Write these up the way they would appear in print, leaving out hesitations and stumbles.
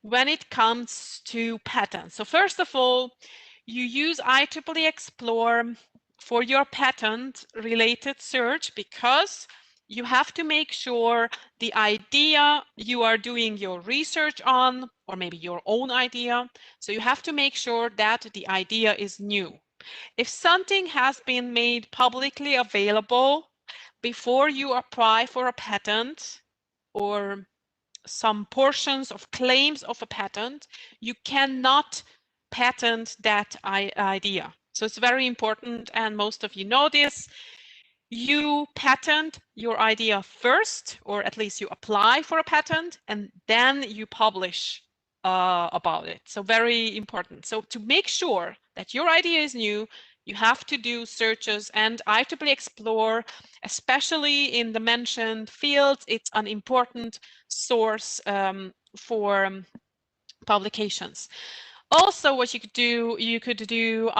when it comes to patents. So first of all, you use IEEE Xplore for your patent-related search because you have to make sure the idea you are doing your research on, or maybe your own idea, so you have to make sure that the idea is new. If something has been made publicly available before you apply for a patent, or some portions of claims of a patent, you cannot patent that idea. So it's very important, and most of you know this. You patent your idea first, or at least you apply for a patent, and then you publish about it. So very important. So to make sure that your idea is new, you have to do searches, and IEEE Xplore, especially in the mentioned fields, it's an important source for publications. Also, what you could do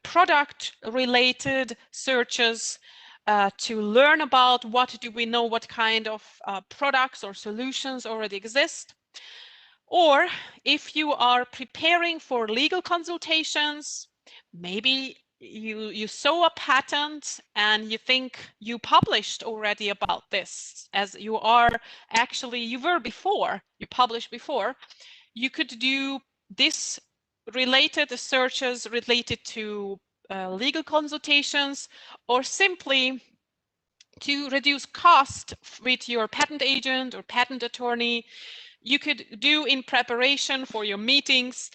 product-related searches to learn about what do we know, what kind of products or solutions already exist. Or if you are preparing for legal consultations, maybe you saw a patent and you think you published already about this, as you were before, you published before. You could do this related searches related to legal consultations, or simply to reduce cost with your patent agent or patent attorney. You could do, in preparation for your meetings,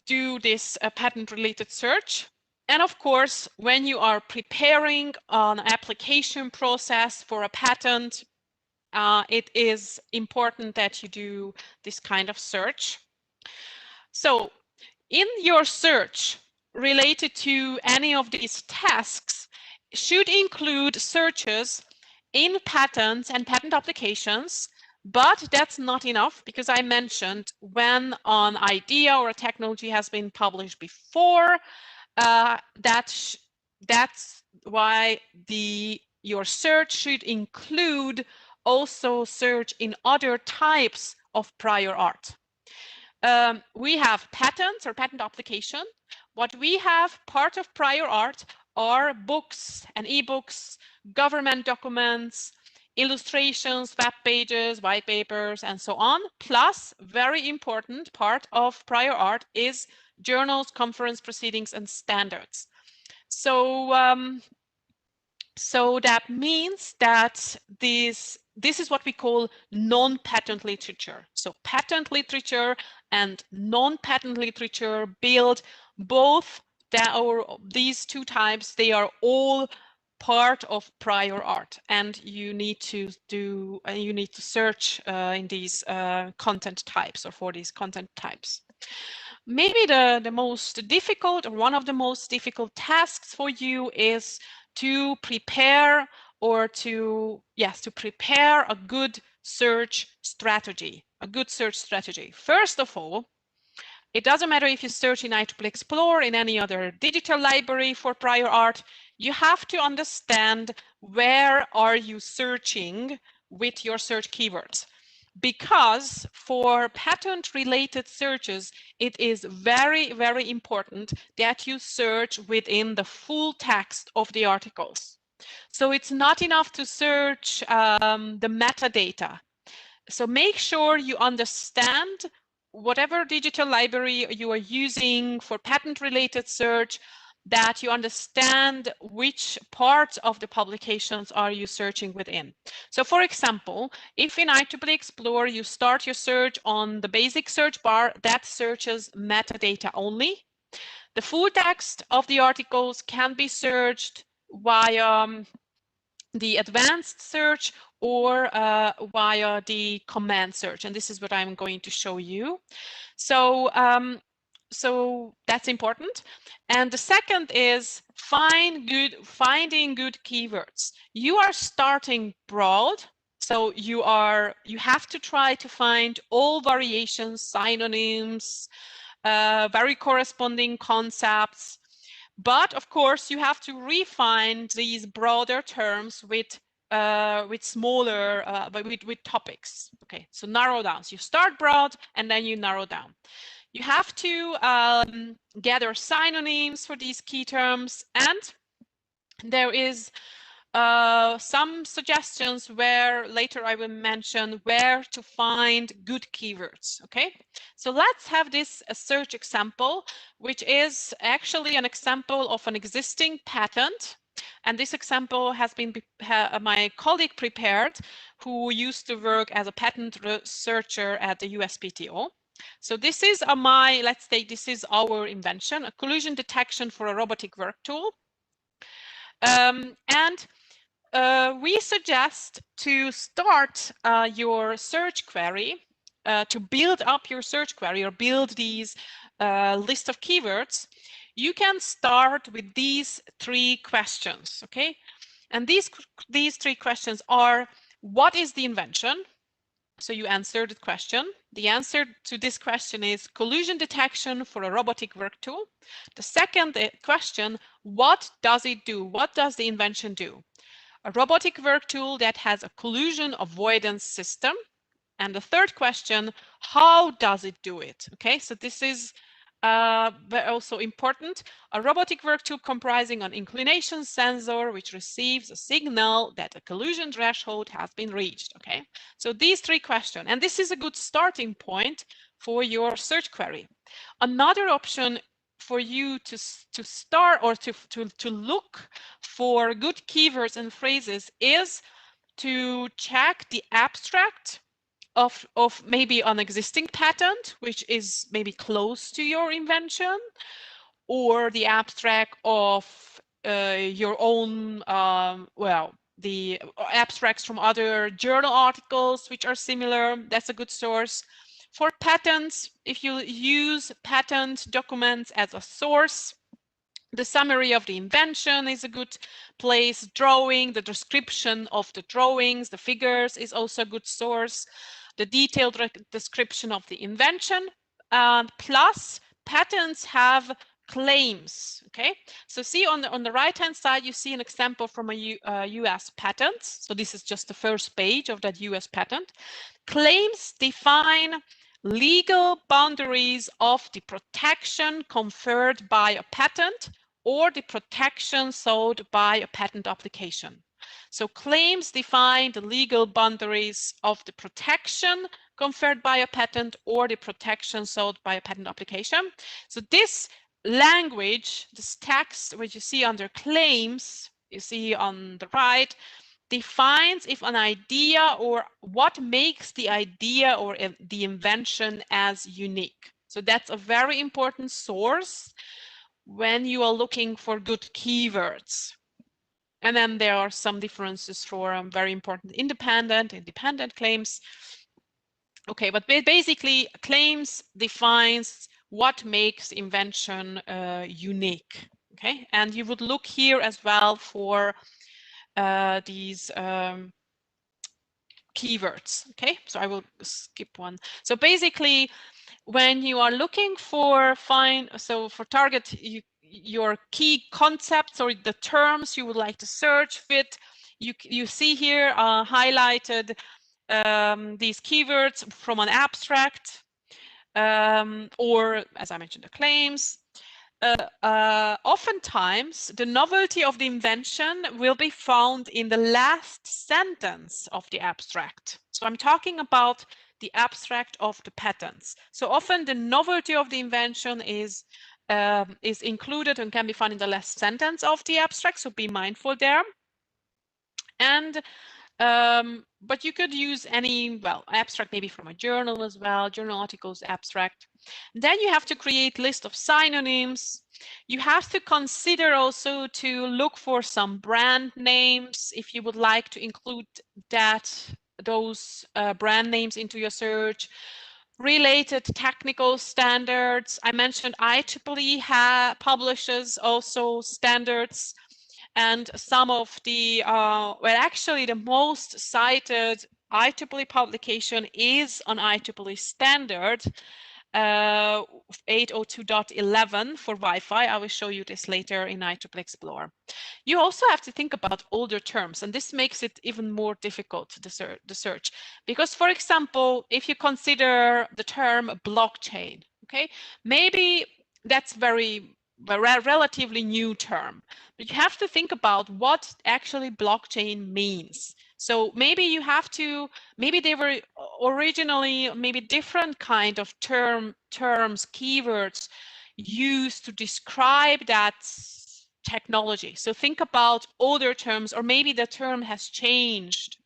do this patent-related search. And of course, when you are preparing an application process for a patent, it is important that you do this kind of search. So in your search related to any of these tasks should include searches in patents and patent applications. But that's not enough, because I mentioned when an idea or a technology has been published before, that's why your search should include also search in other types of prior art. We have patents or patent application. What we have, part of prior art, are books and ebooks, government documents, illustrations, web pages, white papers, and so on. Plus, very important part of prior art is journals, conference proceedings, and standards. So that means that this is what we call non-patent literature. So patent literature and non-patent literature build both these two types. They are all part of prior art, and you need to search in these content types, or for these content types. Maybe the most difficult, or one of the most difficult tasks for you is to prepare, or to prepare a good search strategy. First of all, it doesn't matter if you search in IEEE Xplore, in any other digital library for prior art, you have to understand where are you searching with your search keywords. Because for patent-related searches, it is very, very important that you search within the full text of the articles. So it's not enough to search the metadata. So make sure you understand whatever digital library you are using for patent-related search, that you understand which parts of the publications are you searching within. So for example, if in IEEE Xplore you start your search on the basic search bar, that searches metadata only. The full text of the articles can be searched via the advanced search, or via the command search, and this is what I'm going to show you. So that's important. And the second is finding good keywords. You are starting broad, so you have to try to find all variations, synonyms, very corresponding concepts. But of course, you have to refine these broader terms with with smaller, but with topics. Okay, so narrow down. So you start broad and then you narrow down. You have to gather synonyms for these key terms, and there is some suggestions where later I will mention where to find good keywords. Okay, so let's have this search example, which is actually an example of an existing patent. And this example has been my colleague prepared, who used to work as a patent researcher at the USPTO. So this is let's say this is our invention, a collision detection for a robotic work tool. And we suggest to start your search query, to build up your search query or build these list of keywords. You can start with these 3 questions, okay? And these 3 questions are: what is the invention? So you answer the question. The answer to this question is collision detection for a robotic work tool. The second question: what does it do? What does the invention do? A robotic work tool that has a collision avoidance system. And the third question: how does it do it? Okay, so this is also important. A robotic work tool comprising an inclination sensor which receives a signal that a collision threshold has been reached. Okay, so these 3 questions, and this is a good starting point for your search query. Another option for you to start or to look for good keywords and phrases is to check the abstract of maybe an existing patent, which is maybe close to your invention, or the abstract of your own, well, the abstracts from other journal articles which are similar. That's a good source. For patents, if you use patent documents as a source, the summary of the invention is a good place. Drawing, the description of the drawings, the figures is also a good source. The detailed description of the invention, plus patents have claims. Okay, so see on the right hand side, you see an example from a US patent. So this is just the first page of that US patent. Claims define legal boundaries of the protection conferred by a patent or the protection sought by a patent application. So claims define the legal boundaries of the protection conferred by a patent or the protection sought by a patent application. So this language, this text, which you see under claims, you see on the right, defines if an idea or what makes the idea or the invention as unique. So that's a very important source when you are looking for good keywords. And then there are some differences for very important independent claims. Okay, but basically claims defines what makes invention unique. Okay, and you would look here as well for these keywords. Okay, so I will skip one. So basically, when you are looking for for target your key concepts or the terms you would like to search with, you see here highlighted these keywords from an abstract, or as I mentioned, the claims. Oftentimes, the novelty of the invention will be found in the last sentence of the abstract. So I'm talking about the abstract of the patents. So often the novelty of the invention is included and can be found in the last sentence of the abstract, so be mindful there. And but you could use any, well, abstract maybe from a journal as well, journal articles, abstract. Then you have to create list of synonyms. You have to consider also to look for some brand names if you would like to include those brand names into your search. Related technical standards. I mentioned IEEE publishes also standards, and some of the, well, actually the most cited IEEE publication is an IEEE standard. 802.11 for Wi-Fi. I will show you this later in IEEE Xplore. You also have to think about older terms, and this makes it even more difficult, the search. Because, for example, if you consider the term blockchain, okay, maybe that's a relatively new term, but you have to think about what actually blockchain means. So maybe you have to, maybe they were originally maybe different kind of terms, keywords used to describe that technology. So think about older terms, or maybe the term has changed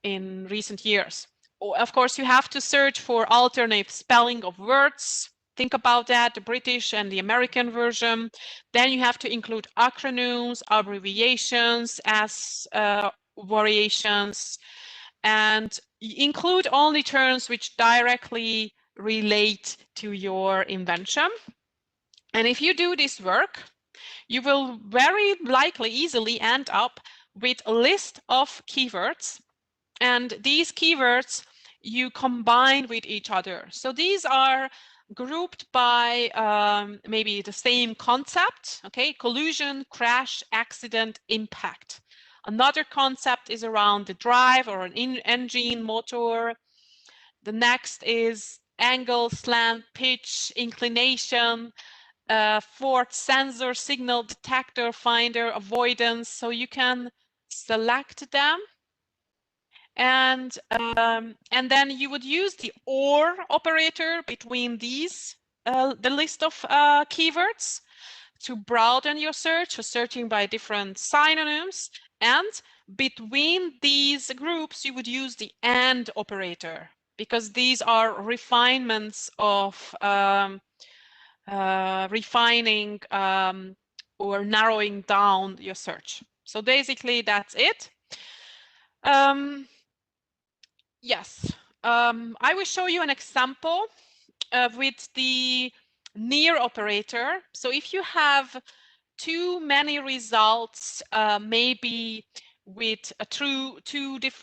in recent years. Of course, you have to search for alternate spelling of words. Think about that, the British and the American version. Then you have to include acronyms, abbreviations as variations, and include only terms which directly relate to your invention. And if you do this work, you will very likely easily end up with a list of keywords, and these keywords you combine with each other. So these are grouped by maybe the same concept, okay? Collision, crash, accident, impact. Another concept is around the drive or an engine, motor. The next is angle, slant, pitch, inclination, fourth, sensor, signal, detector, finder, avoidance. So you can select them, and then you would use the OR operator between these, the list of keywords, to broaden your search, so searching by different synonyms. And between these groups, you would use the AND operator, because these are refinements of refining or narrowing down your search. So basically, that's it. Yes, I will show you an example with the near operator. So if you have too many results, maybe with a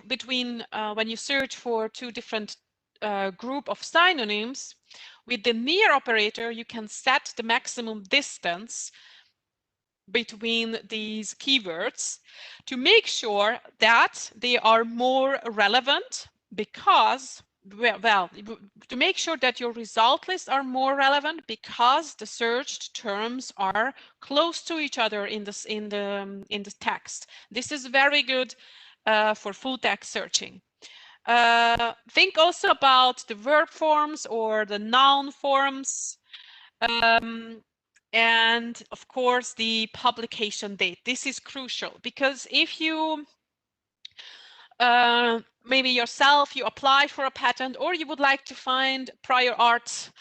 between when you search for two different group of synonyms, with the near operator, you can set the maximum distance between these keywords to make sure that they are more relevant, because, well, to make sure that your result lists are more relevant because the searched terms are close to each other in the text. This is very good for full text searching. Think also about the verb forms or the noun forms. And of course, the publication date. This is crucial, because if you maybe yourself, you apply for a patent, or you would like to find prior art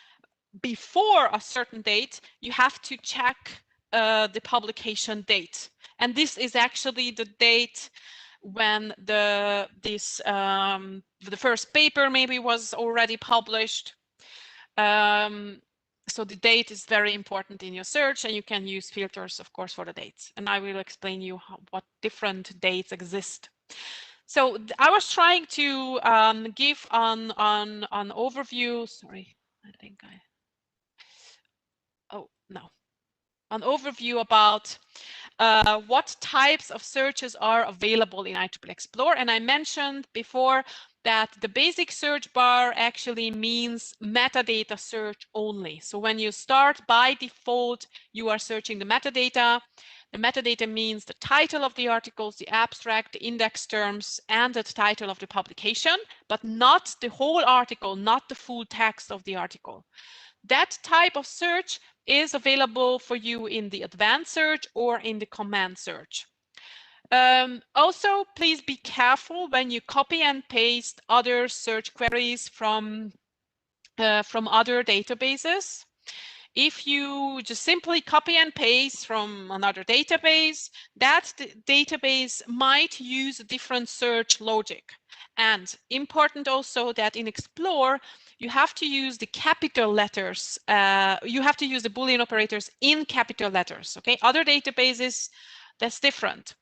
before a certain date, you have to check the publication date. And this is actually the date when the first paper maybe was already published. So the date is very important in your search, and you can use filters, of course, for the dates. And I will explain you what different dates exist. So I was trying to give an overview. Sorry, I think oh no, an overview about what types of searches are available in IEEE Xplore. And I mentioned before that the basic search bar actually means metadata search only. So when you start, by default, you are searching the metadata. The metadata means the title of the articles, the abstract, the index terms, and the title of the publication, but not the whole article, not the full text of the article. That type of search is available for you in the advanced search or in the command search. Also, please be careful when you copy and paste other search queries from other databases. If you just simply copy and paste from another database, that database might use a different search logic. And important also that in Xplore, you have to use the capital letters. You have to use the Boolean operators in capital letters. Okay, other databases, that's different.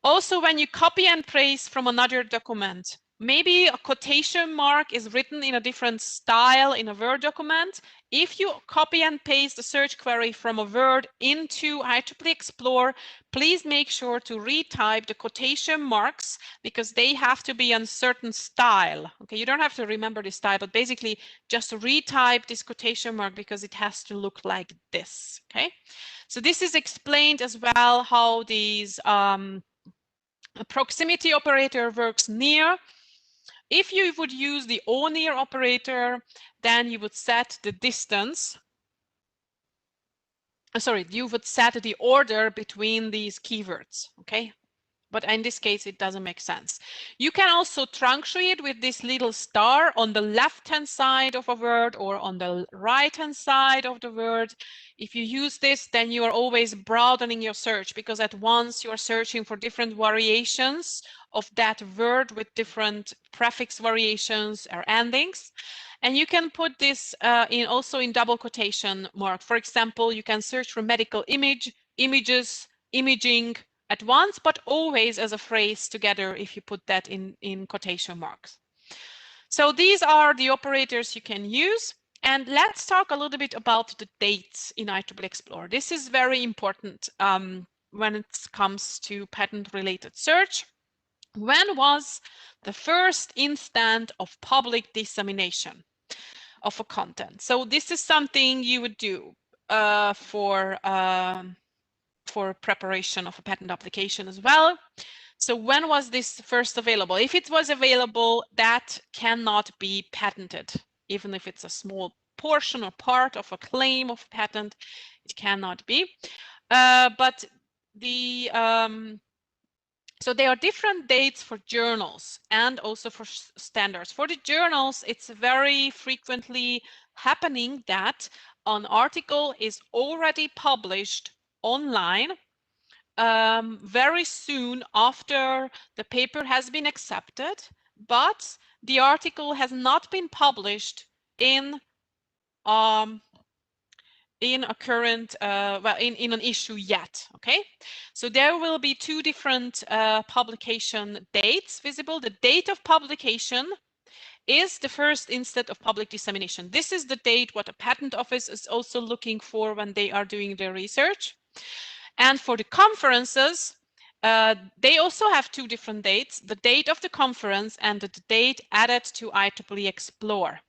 Also, when you copy and paste from another document, Maybe a quotation mark is written in a different style in a Word document. If you copy and paste the search query from a Word into IEEE Xplore, please make sure to retype the quotation marks because they have to be in a certain style. Okay, you don't have to remember the style, but basically just retype this quotation mark because it has to look like this. Okay, so this is explained as well how these proximity operator works near. If you would use the O-near operator, then you would set the distance. Sorry, you would set the order between these keywords, okay? But in this case, it doesn't make sense. You can also truncate with this little star on the left-hand side of a word or on the right-hand side of the word. If you use this, then you are always broadening your search because at once you are searching for different variations of that word with different prefix variations or endings. And you can put this also in double quotation mark. For example, you can search for medical image, images, imaging, at once, but always as a phrase together if you put that in quotation marks. So these are the operators you can use. And let's talk a little bit about the dates in IEEE Xplore. This is very important when it comes to patent-related search. When was the first instant of public dissemination of a content? So this is something you would do for preparation of a patent application as well. So when was this first available? If it was available, that cannot be patented. Even if it's a small portion or part of a claim of patent, it cannot be. But the so there are different dates for journals and also for standards. For the journals, it's very frequently happening that an article is already published online very soon after the paper has been accepted, but the article has not been published in a current, well, in an issue yet, okay? So there will be two different publication dates visible. The date of publication is the first instant of public dissemination. This is the date what a patent office is also looking for when they are doing their research. And for the conferences, they also have two different dates, the date of the conference and the date added to IEEE Xplore.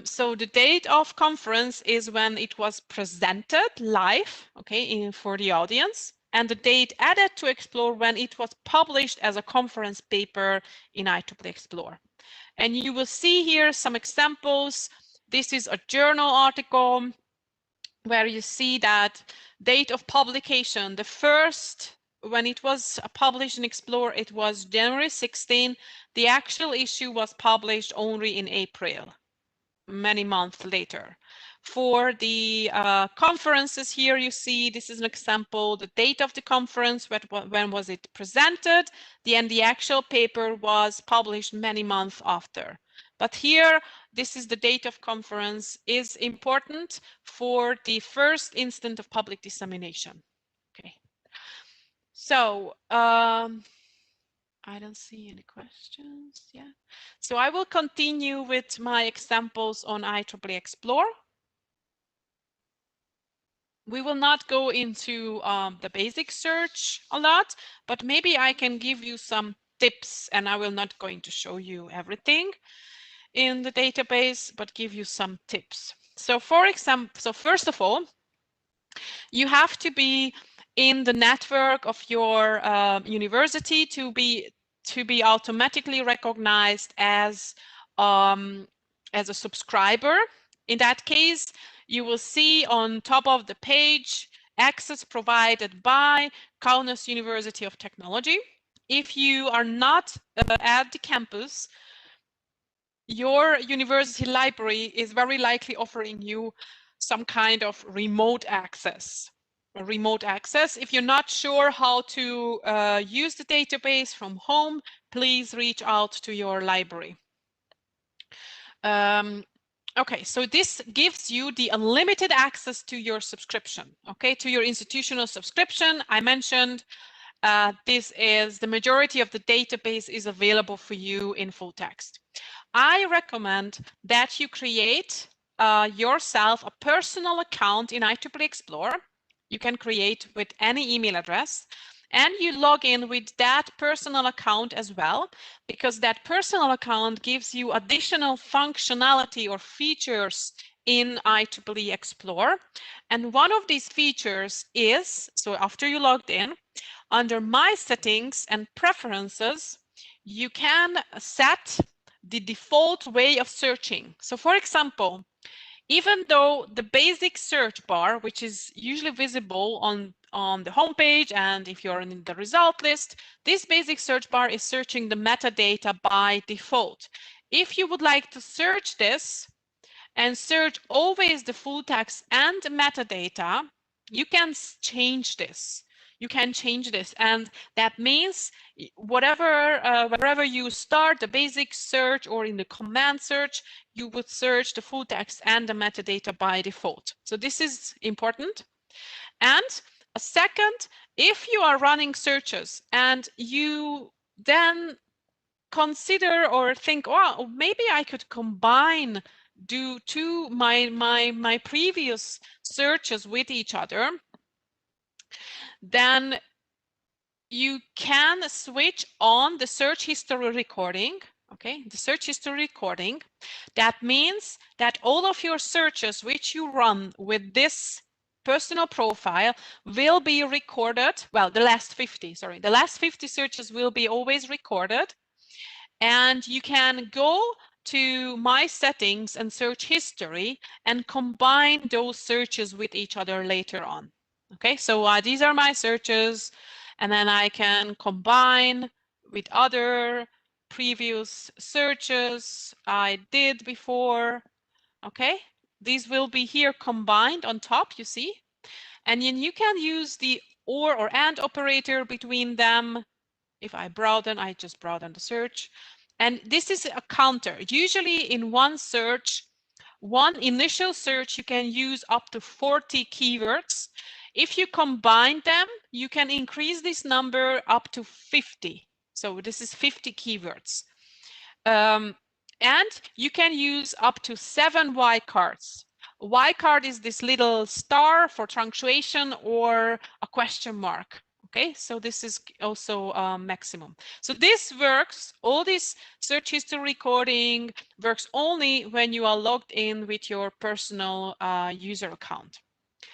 So the date of conference is when it was presented live, okay, for the audience, and the date added to Xplore when it was published as a conference paper in IEEE Xplore. And you will see here some examples. This is a journal article where you see that date of publication, the first, when it was published in Xplore, it was January 16. The actual issue was published only in April, many months later. For the conferences here, you see, this is an example, the date of the conference, when was it presented, the actual paper was published many months after. But here, this is the date of conference is important for the first instant of public dissemination. Okay. So I don't see any questions. Yeah. So I will continue with my examples on IEEE Xplore. We will not go into the basic search a lot, but maybe I can give you some tips, and I will not going to show you everything in the database, but give you some tips. So for example, so first of all, you have to be in the network of your university to be automatically recognized as a subscriber. In that case, you will see on top of the page access provided by Kaunas University of Technology. If you are not at the campus, your university library is very likely offering you some kind of remote access. If you're not sure how to use the database from home, please reach out to your library. Okay, so this gives you the unlimited access to your subscription, okay, to your institutional subscription. I mentioned this is the majority of the database is available for you in full text. I recommend that you create yourself a personal account in IEEE Xplore. You can create with any email address, and you log in with that personal account as well, because that personal account gives you additional functionality or features in IEEE Xplore. And one of these features is, so after you logged in, under My Settings and Preferences, you can set the default way of searching. So for example, even though the basic search bar, which is usually visible on the homepage and if you're in the result list, this basic search bar is searching the metadata by default. If you would like to search this and search always the full text and metadata, you can change this. You can change this, and that means wherever you start the basic search or in the command search, you would search the full text and the metadata by default. So this is important. And a second, if you are running searches and you then consider or think, oh, maybe I could combine my previous searches with each other, then you can switch on the search history recording. Okay, the search history recording. That means that all of your searches which you run with this personal profile will be recorded. Well, the last 50 searches will be always recorded. And you can go to My Settings and Search History and combine those searches with each other later on. Okay, so these are my searches, and then I can combine with other previous searches I did before. Okay, these will be here combined on top, you see, and then you can use the or and operator between them. If I broaden, I just broaden the search. And this is a counter. Usually in one search, one initial search, you can use up to 40 keywords. If you combine them, you can increase this number up to 50. So this is 50 keywords. And you can use up to 7 wildcards. Wildcard is this little star for punctuation or a question mark. Okay, so this is also maximum. So this works, all this search history recording works only when you are logged in with your personal user account.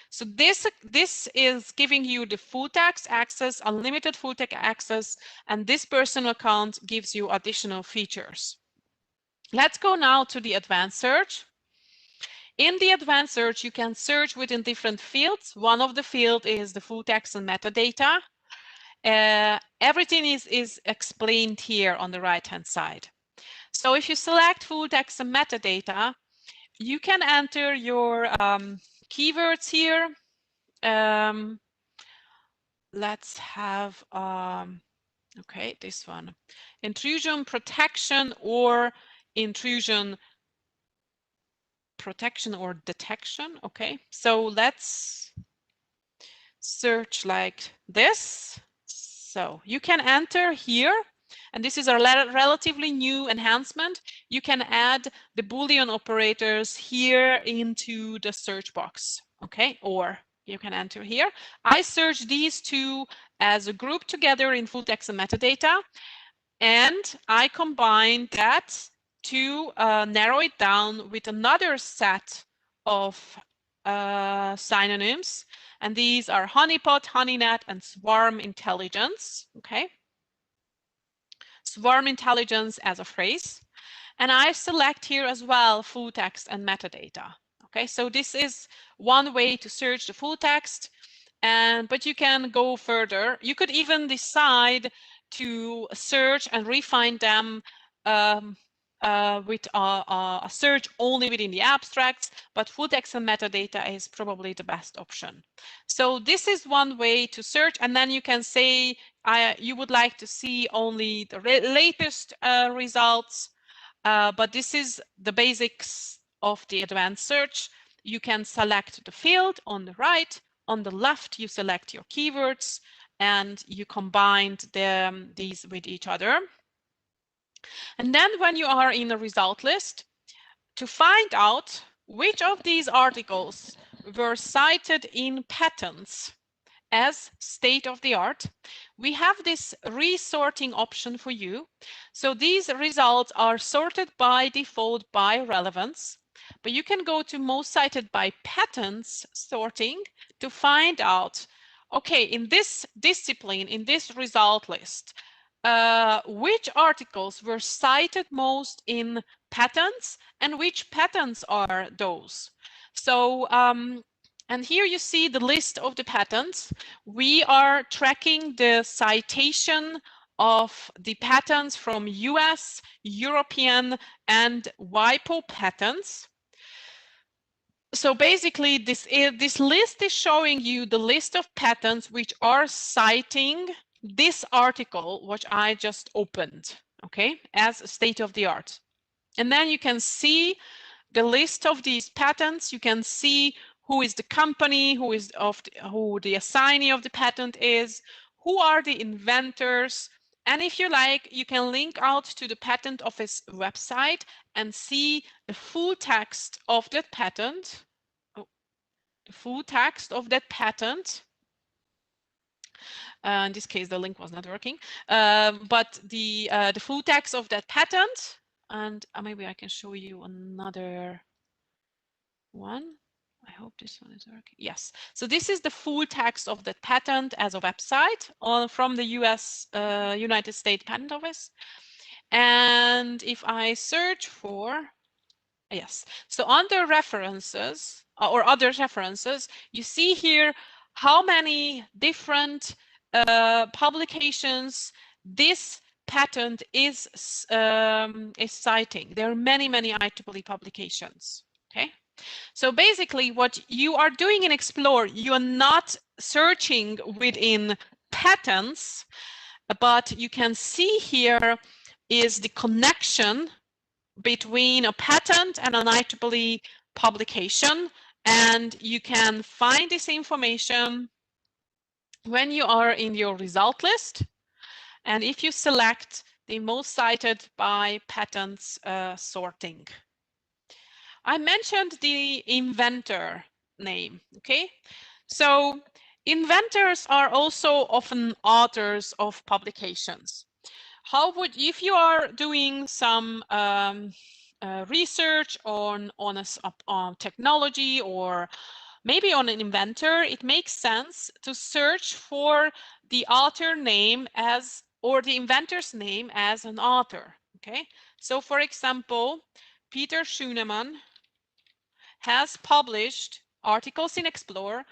So this is giving you the full text access, unlimited full text access, and this personal account gives you additional features. Let's go now to the advanced search. In the advanced search, you can search within different fields. One of the fields is the full text and metadata. Everything is explained here on the right-hand side. So if you select full text and metadata, you can enter your keywords here. Let's have, okay, this one. Intrusion protection or intrusion protection or detection. Okay, so let's search like this. So you can enter here, and this is a relatively new enhancement. You can add the Boolean operators here into the search box. Okay, or you can enter here. I search these two as a group together in full text and metadata, and I combine that to narrow it down with another set of synonyms, and these are honeypot, honeynet, and swarm intelligence. Okay, swarm intelligence as a phrase, and I select here as well full text and metadata. Okay, so this is one way to search the full text, but you can go further. You could even decide to search and refine them with a search only within the abstracts, but full text and metadata is probably the best option. So this is one way to search, and then you can say you would like to see only the latest results, but this is the basics of the advanced search. You can select the field on the right. On the left, you select your keywords, and you combined these with each other. And then when you are in a result list, to find out which of these articles were cited in patents as state of the art, we have this resorting option for you. So these results are sorted by default by relevance, but you can go to most cited by patents sorting to find out, okay, in this discipline, in this result list, which articles were cited most in patents and which patents are those. So and here you see the list of the patents. We are tracking the citation of the patents from US, European, and WIPO patents. So basically, this list is showing you the list of patents which are citing this article, which I just opened, okay, as state of the art. And then you can see the list of these patents. You can see who is the company, who the assignee of the patent is, who are the inventors. And if you like, you can link out to the patent office website and see the full text of that patent. Oh, the full text of that patent. In this case, the link was not working, but the full text of that patent. And maybe I can show you another one. I hope this one is working. Yes. So this is the full text of the patent as a website from the United States Patent Office. And if I search for, yes, so under references or other references, you see here how many different publications this patent is citing. There are many IEEE publications. Okay. So basically what you are doing in Xplore, you are not searching within patents, but you can see here is the connection between a patent and an IEEE publication, and you can find this information when you are in your result list, and if you select the most cited by patents sorting. I mentioned the inventor name, okay? So inventors are also often authors of publications. If you are doing some research on technology or maybe on an inventor, it makes sense to search for the author name or the inventor's name as an author, okay? So for example, Peter Schünemann has published articles in Xplore,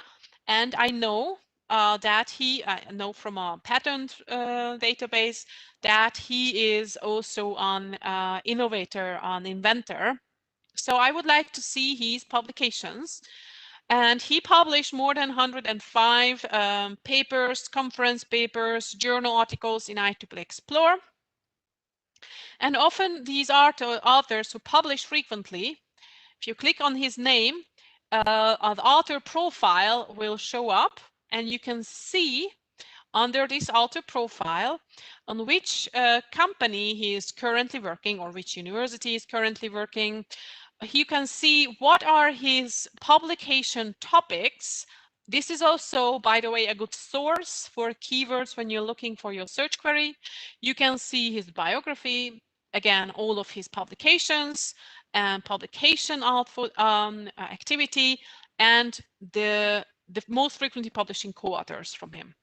and I know I know from a patent database that he is also an innovator, an inventor. So I would like to see his publications. And he published more than 105 papers, conference papers, journal articles in IEEE Xplore. And often these authors who publish frequently, if you click on his name, an author profile will show up, and you can see under this author profile on which company he is currently working or which university is currently working. You can see what are his publication topics. This is also, by the way, a good source for keywords when you're looking for your search query. You can see his biography, again, all of his publications and publication output activity, and the most frequently publishing co-authors from him.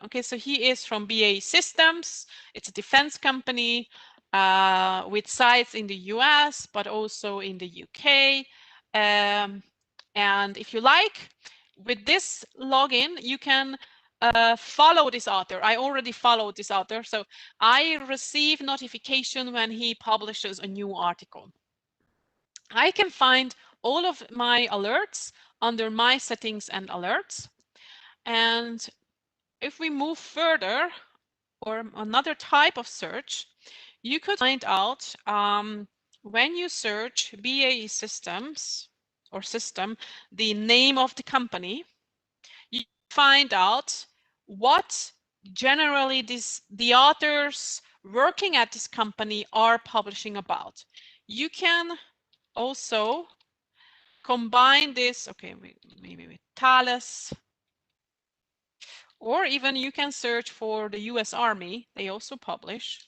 Okay, so he is from BAE Systems. It's a defense company with sites in the US, but also in the UK. And if you like, with this login, you can follow this author. I already followed this author, so I receive notification when he publishes a new article. I can find all of my alerts under my settings and alerts. And if we move further, or another type of search, you could find out when you search BAE Systems or system, the name of the company, you find out what generally the authors working at this company are publishing about. You can also combine this, okay, maybe with Thales, or even you can search for the US Army. They also publish,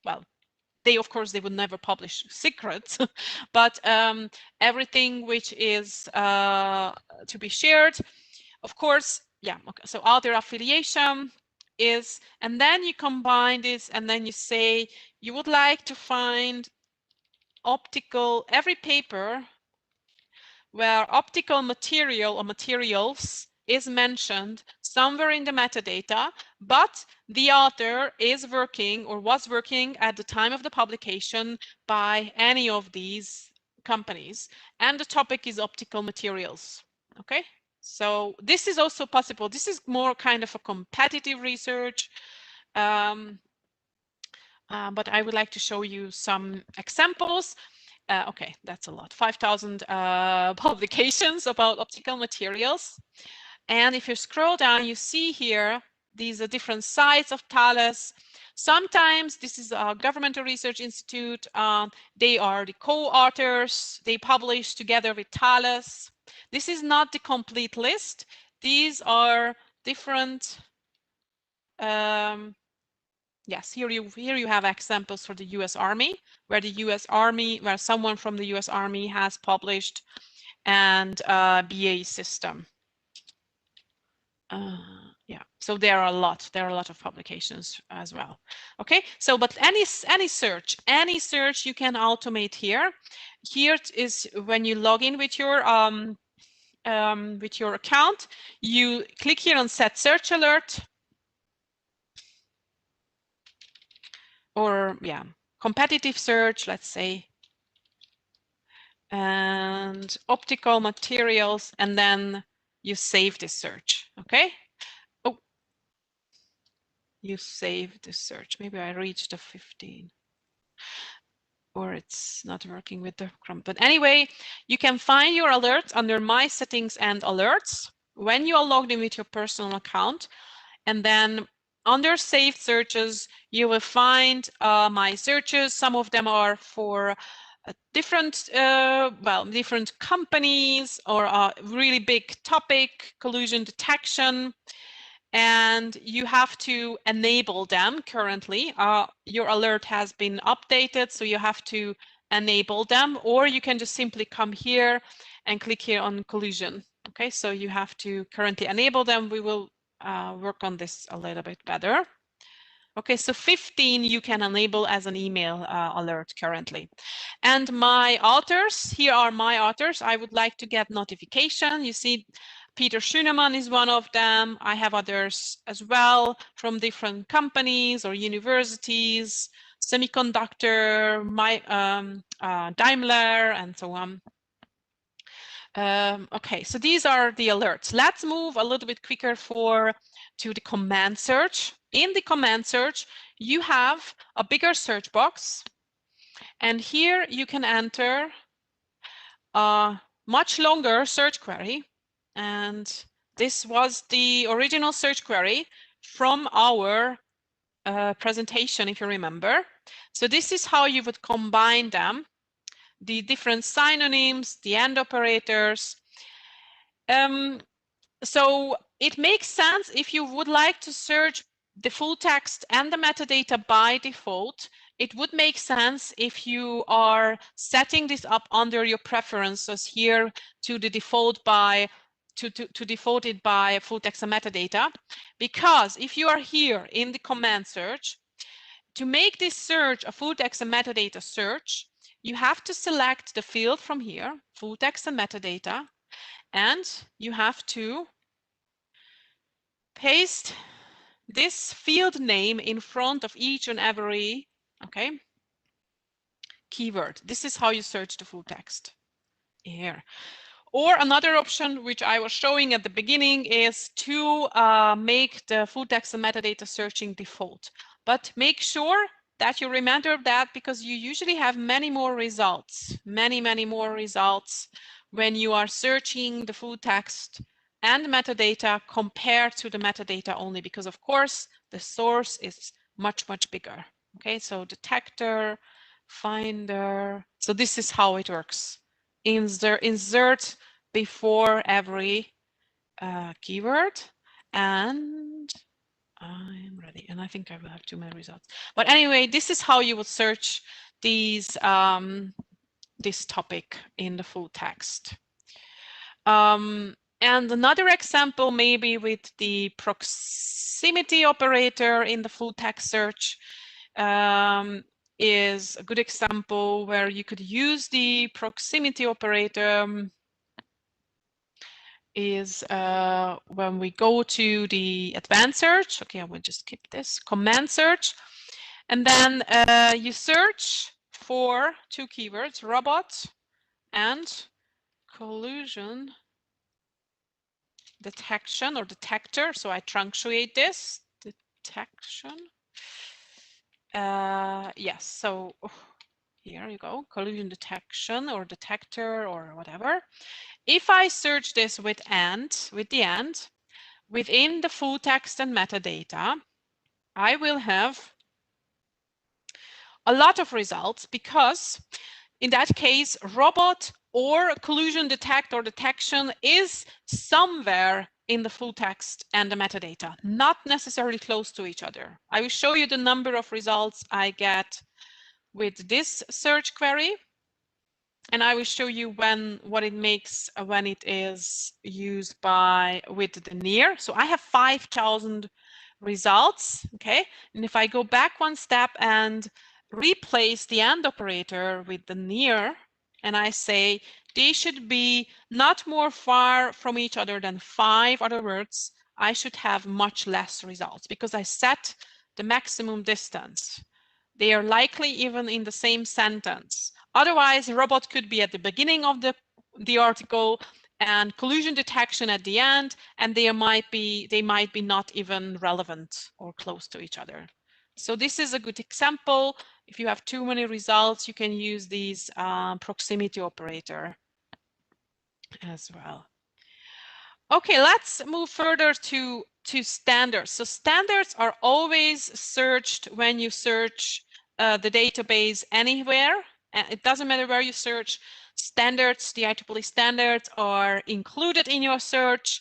well, they, of course, they would never publish secrets, but everything which is to be shared, of course, yeah, okay. So author affiliation is, and then you combine this, and then you say you would like to find optical, every paper where optical material or materials is mentioned somewhere in the metadata, but the author is working or was working at the time of the publication by any of these companies, and the topic is optical materials. Okay, so this is also possible. This is more kind of a competitive research, but I would like to show you some examples. Okay, that's a lot. 5,000 publications about optical materials. And if you scroll down, you see here, these are different sites of Thales. Sometimes this is a governmental research institute. They are the co-authors. They publish together with Thales. This is not the complete list. These are different yes, here you have examples for the US Army, where someone from the US Army has published, and BAE system. Yeah, so there are a lot of publications as well. Okay, so but any search you can automate here. Here is when you log in with your account, you click here on set search alert, or yeah, competitive search, let's say, and optical materials, and then you save this search. Okay. Oh, you save the search. Maybe I reached the 15, or it's not working with the Chrome. But anyway, you can find your alerts under My Settings and Alerts when you are logged in with your personal account, and then under saved searches, you will find my searches. Some of them are for different companies, or a really big topic, collusion detection, and you have to enable them currently. Your alert has been updated, so you have to enable them, or you can just simply come here and click here on collusion. Okay, so you have to currently enable them. We will work on this a little bit better. Okay, so 15 you can enable as an email alert currently. And my authors, here are my authors. I would like to get notification. You see, Peter Schünemann is one of them. I have others as well from different companies or universities, semiconductor, Daimler, and so on. Okay, so these are the alerts. Let's move a little bit quicker to the command search. In the command search, you have a bigger search box, and here you can enter a much longer search query. And this was the original search query from our presentation, if you remember. So this is how you would combine them, the different synonyms, the AND operators. So it makes sense if you would like to search the full text and the metadata by default. It would make sense if you are setting this up under your preferences here to the default to default it by full text and metadata, because if you are here in the command search, to make this search a full text and metadata search, you have to select the field from here, full text and metadata, and you have to paste this field name in front of each and every keyword. This is how you search the full text here. Or another option, which I was showing at the beginning, is to make the full text and metadata searching default. But make sure that you remember that, because you usually have many more results when you are searching the full text and metadata compared to the metadata only, because of course the source is much, much bigger. Okay, so detector, finder. So this is how it works. Insert before every keyword, and I'm ready. And I think I will have too many results. But anyway, this is how you would search these this topic in the full text. And another example, maybe with the proximity operator in the full text search, is a good example where you could use the proximity operator. Is when we go to the advanced search. Okay, I will just skip this command search, and then you search for two keywords, robot and collision detection or detector. So I truncated this detection. Yes, so here you go, collision detection or detector or whatever. If I search this with the and, within the full text and metadata, I will have a lot of results, because in that case, robot or collision detect or detection is somewhere in the full text and the metadata, not necessarily close to each other. I will show you the number of results I get with this search query. And I will show you what it makes when it is used with the near. So I have 5,000 results, okay? And if I go back one step and replace the and operator with the near, and I say they should be not more far from each other than 5 other words, I should have much less results, because I set the maximum distance. They are likely even in the same sentence. Otherwise, robot could be at the beginning of the article and collision detection at the end, and they might be not even relevant or close to each other. So this is a good example. If you have too many results, you can use these proximity operator as well. Okay, let's move further to standards. So standards are always searched when you search the database anywhere. It doesn't matter where you search. Standards, the IEEE standards are included in your search.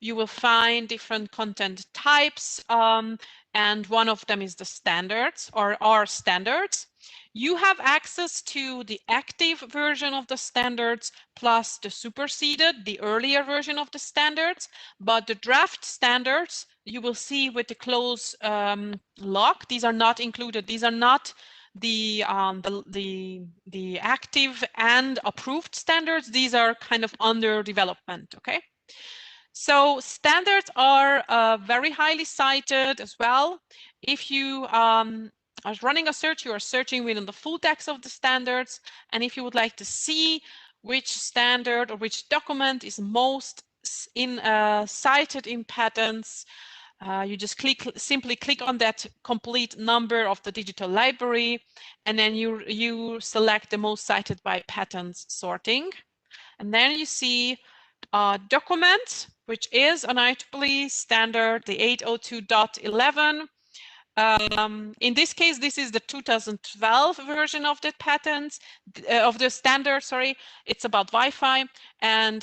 You will find different content types, and one of them is the standards or are standards. You have access to the active version of the standards plus the superseded, the earlier version of the standards, but the draft standards you will see with the close lock, these are not included. These are not the active and approved standards. These are kind of under development, okay? So standards are very highly cited as well. If you are running a search, you are searching within the full text of the standards. And if you would like to see which standard or which document is most cited in patents, you just simply click on that complete number of the digital library, and then you select the most cited by patents sorting. And then you see document, which is an IEEE standard, the 802.11. In this case, this is the 2012 version of the patent, of the standard, sorry. It's about Wi-Fi, and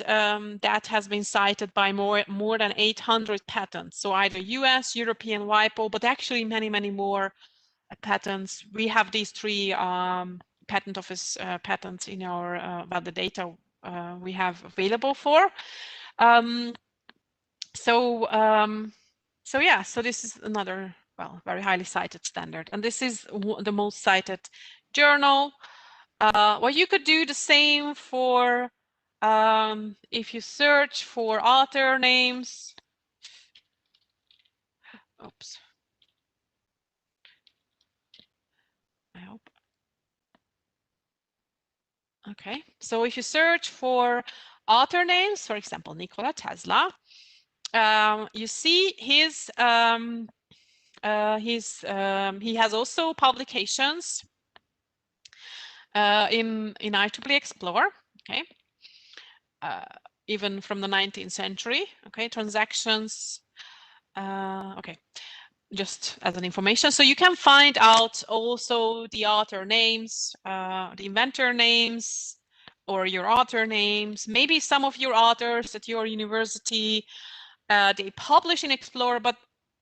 that has been cited by more than 800 patents. So either US, European, WIPO, but actually many, many more patents. We have these 3 patent office patents in our about the data we have available for. So yeah, so this is another, well, very highly cited standard, and this is the most cited journal. Well, you could do the same for if you search for author names. Oops. I hope. Okay, so if you search for author names, for example, Nikola Tesla, you see he has also publications in IEEE Xplore. Okay, even from the 19th century. Okay, transactions. Okay, just as an information. So you can find out also the author names, the inventor names, or your author names. Maybe some of your authors at your university, they publish in Xplore, but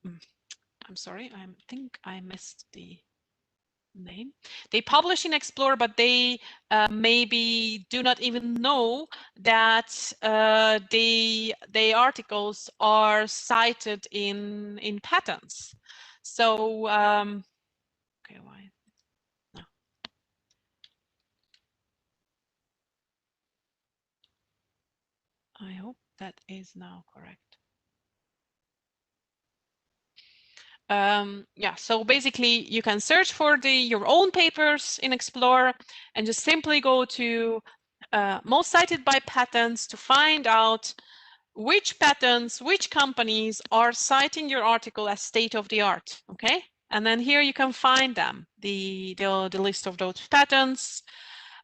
I'm sorry, I think I missed the name. They publish in Xplore, but they maybe do not even know that the articles are cited in patents. So okay, why? No. I hope that is now correct. Yeah, so basically you can search for your own papers in Xplore and just simply go to most cited by patents to find out which patents, which companies are citing your article as state of the art, okay? And then here you can find them, the list of those patents.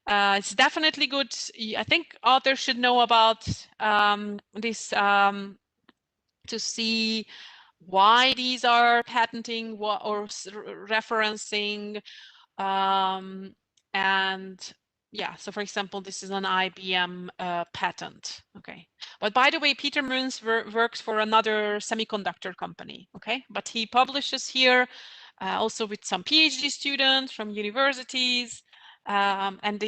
It's definitely good. I think authors should know about this to see why these are patenting or referencing, and yeah, so for example, this is an IBM patent. Okay, but by the way, Peter Moons works for another semiconductor company. Okay, but he publishes here also with some PhD students from universities. And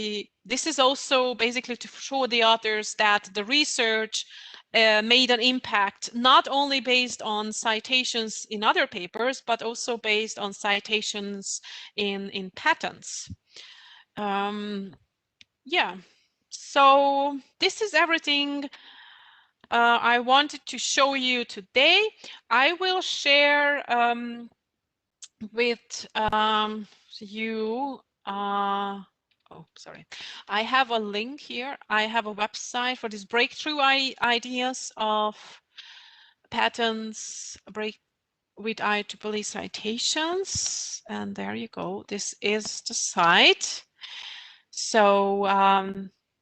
this is also basically to show the authors that the research made an impact, not only based on citations in other papers, but also based on citations in patents. Yeah, so this is everything I wanted to show you today. I will share with you oh, sorry. I have a link here. I have a website for this breakthrough ideas of patents with IEEE citations. And there you go. This is the site. So,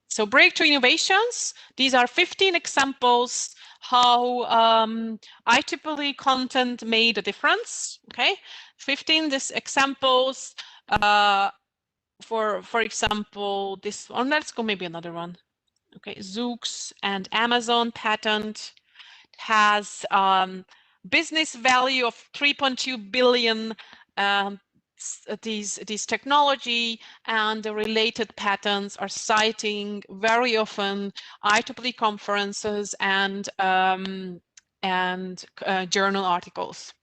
so breakthrough innovations. These are 15 examples how IEEE content made a difference. Okay, 15 these examples. For example, this one. Let's go maybe another one. Okay, Zoox and Amazon patent has business value of 3.2 billion. These technology and the related patents are citing very often IEEE conferences and journal articles.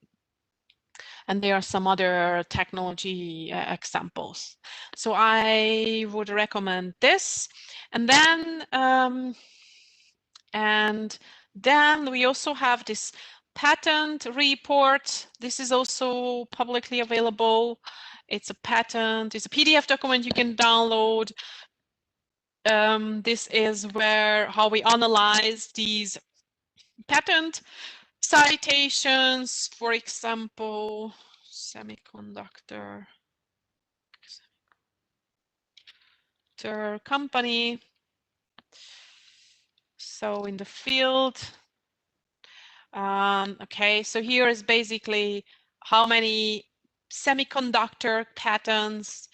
And there are some other technology examples. So I would recommend this. And then we also have this patent report. This is also publicly available. It's a patent, it's a PDF document you can download. This is how we analyze these patent citations, for example, semiconductor company. So in the field, okay, so here is basically how many semiconductor patents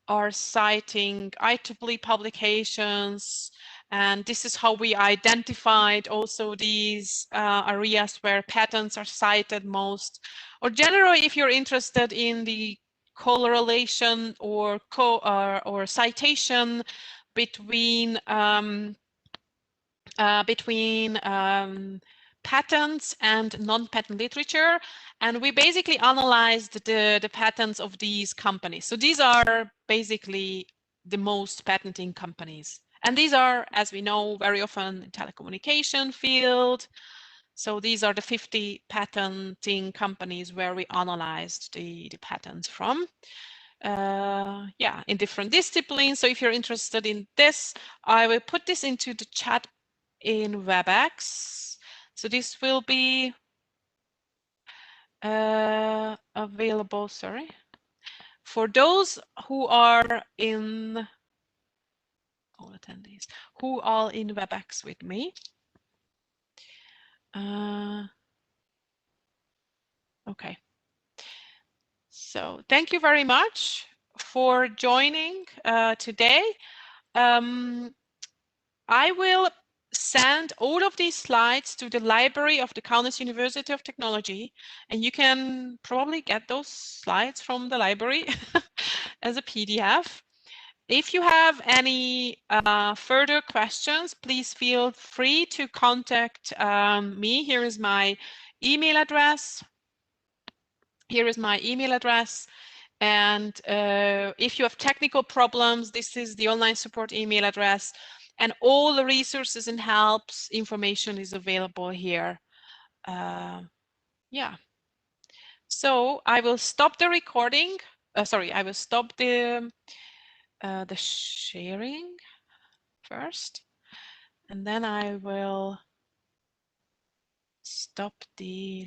are citing IEEE publications, and this is how we identified also these areas where patents are cited most. Or generally, if you're interested in the correlation or citation between patents and non-patent literature, and we basically analyzed the patents of these companies. So these are basically the most patenting companies, and these are, as we know, very often in telecommunication field. So these are the 50 patenting companies where we analyzed the patents from. Yeah, in different disciplines. So if you're interested in this, I will put this into the chat in WebEx. So this will be available, sorry, for those who are in, all attendees, who are in WebEx with me. Okay. So thank you very much for joining today. I will send all of these slides to the library of the Kaunas University of Technology, and you can probably get those slides from the library as a PDF. If you have any further questions, please feel free to contact me. Here is my email address. And if you have technical problems, this is the online support email address. And all the resources and helps information is available here. Yeah. So I will stop the recording. Sorry, I will stop the sharing first, and then I will stop the